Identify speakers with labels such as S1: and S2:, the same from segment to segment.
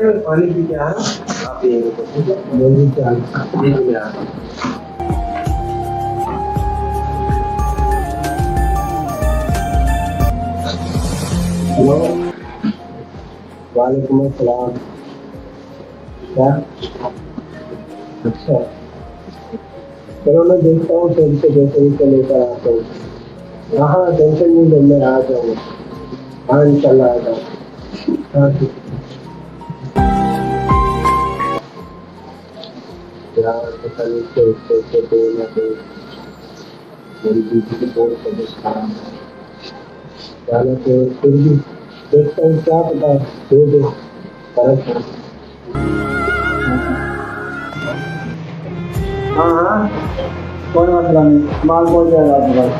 S1: मैं पानी पी के आ रहा हूँ, आप ये रुको, ठीक है? जल्दी से आ रहा हूँ। हेलो, वालेकुम अस्सलाम। क्या? अच्छा, चलो मैं देखता हूँ, फिर से पैसे लेकर आता हूँ। हाँ, टेंशन नहीं लो, मैं आ जाऊँगा। हाँ, इंशाल्लाह आ जाऊँगा। हाँ, ठीक है। यार पता नहीं कैसे देना दे, मेरी बीवी की बहुत तबीयत खराब है। जाना तो फिर भी देखता हूँ, क्या पता दे दे फर्क है। हाँ हाँ, कोई मसला नहीं, माल पहुँच जाएगा आपके पास।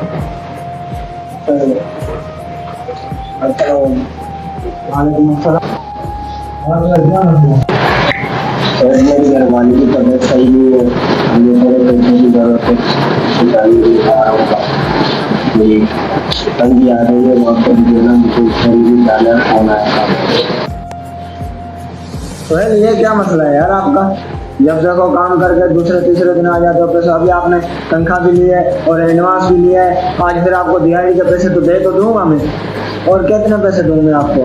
S1: चलो, अच्छा, वालेकुम अस्सलाम। हाँ भैया, क्या मसला? मेरी घरवाली की तबीयत सही नहीं है, मुझे थोड़े पैसे की जरूरत है, निकालने के लिए आ रहा हूँ। मेरी तंगी आ रही है, वहाँ पर जो ना मुझे खरीदी जाना है, फोन आया था। तो ये क्या मसला है यार आपका? जब देखो काम करके दूसरे तीसरे दिन आ जाते हो पैसे। अभी आपने तनख्वाह भी ली है और एडवांस भी लिया है, आज फिर आपको दिहाड़ी के पैसे तो दे तो दूंगा मैं, और कितने पैसे दूं मैं आपको?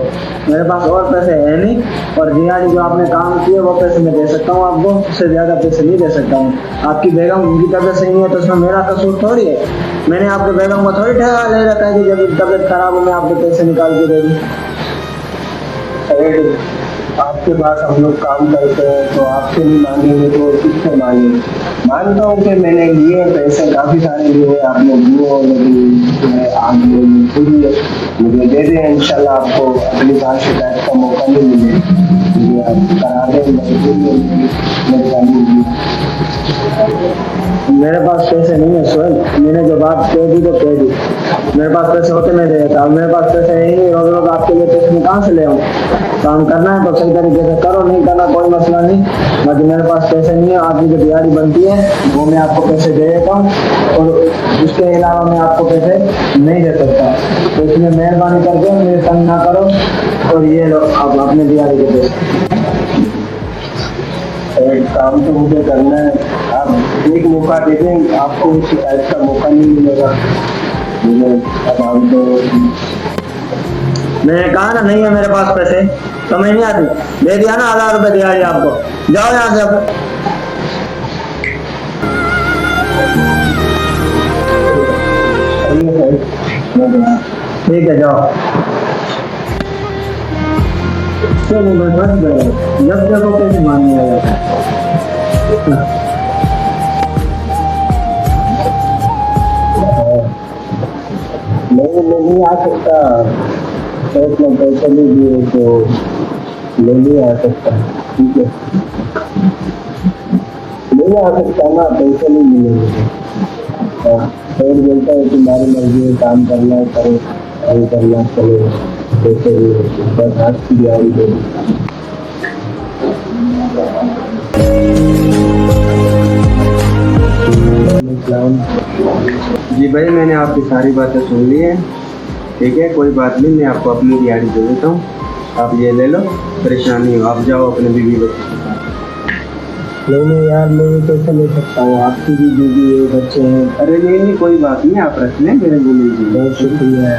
S1: मेरे पास और पैसे है नहीं, और दिहाड़ी जो आपने काम किए वो पैसे मैं दे सकता हूँ आपको, उससे ज्यादा पैसे नहीं दे सकता हूँ। आपकी बेगम उनकी तबीयत सही नहीं है तो उसमें मेरा कसूर थोड़ी है। मैंने आपके बेगम को थोड़ी ठेका ले रखा है कि जब तबीयत खराब हो मैं आपको पैसे निकाल के दे दूँ। आपके पास हम लोग काम करते हैं, तो आपसे नहीं मांगेंगे तो किससे मांगेंगे? मानता हूँ कि मैंने लिए पैसे काफी सारे लिए, आपने दिए, लेकिन आप मुझे दे दें, इंशाल्लाह आपको अगली बार शिकायत का मौका नहीं मिलेगा। मुझे आप करा दें, मेरे पास पैसे नहीं है सोहेल, मैंने जो बात कह दी तो कह दी। मेरे पास पैसे होते मैं दे देता, मेरे पास पैसे है नहीं, रोज रोज आपके लिए पैसे कहाँ से ले आऊँ? काम करना है तो सही तरीके से करो, नहीं करना कोई मसला नहीं, बाकी मेरे पास पैसे नहीं है। आपकी जो दिहाड़ी बनती है वो मैं आपको पैसे दे देता हूँ, और उसके अलावा मैं आपको पैसे नहीं दे सकता, तो इसलिए मेहरबानी करके मेरे तंग ना करो, और ये लो आप अपने दिहाड़ी के पैसे। एक काम तो मुझे करना है, आप एक मौका दे दें, आपको शिकायत का मौका नहीं मिलेगा मुझे। अब आप तो मैंने कहा ना नहीं है मेरे पास पैसे, तो मैं नहीं आती, दे दिया ना 1000 रुपए दिहाड़ी आपको, जाओ यहाँ से अब। ठीक है जाओ। चलो बस गए, जब देखो कैसे मानने आया। नहीं आ सकता, तो इतना पैसा नहीं दिए तो नहीं आ सकता, ठीक है? नहीं आ सकता ना, पैसे नहीं मिलेंगे। फिर बोलता है तुम्हारी मर्जी है, काम करना है करो, नहीं करना चलो, पैसे बस हाथ की दिहाड़ी दे। जी भाई, मैंने आपकी सारी बातें सुन ली है, ठीक है, कोई बात नहीं, मैं आपको अपनी दिहाड़ी दे देता हूँ, आप ये ले लो, परेशानी हो, आप जाओ अपने बीवी बच्चे के साथ। नहीं यार, मैं कैसे ले सकता हूँ, आपकी भी बीवी है, बच्चे हैं। अरे नहीं, कोई बात नहीं, आप रख लें, मेरे को लीजिए। बहुत शुक्रिया।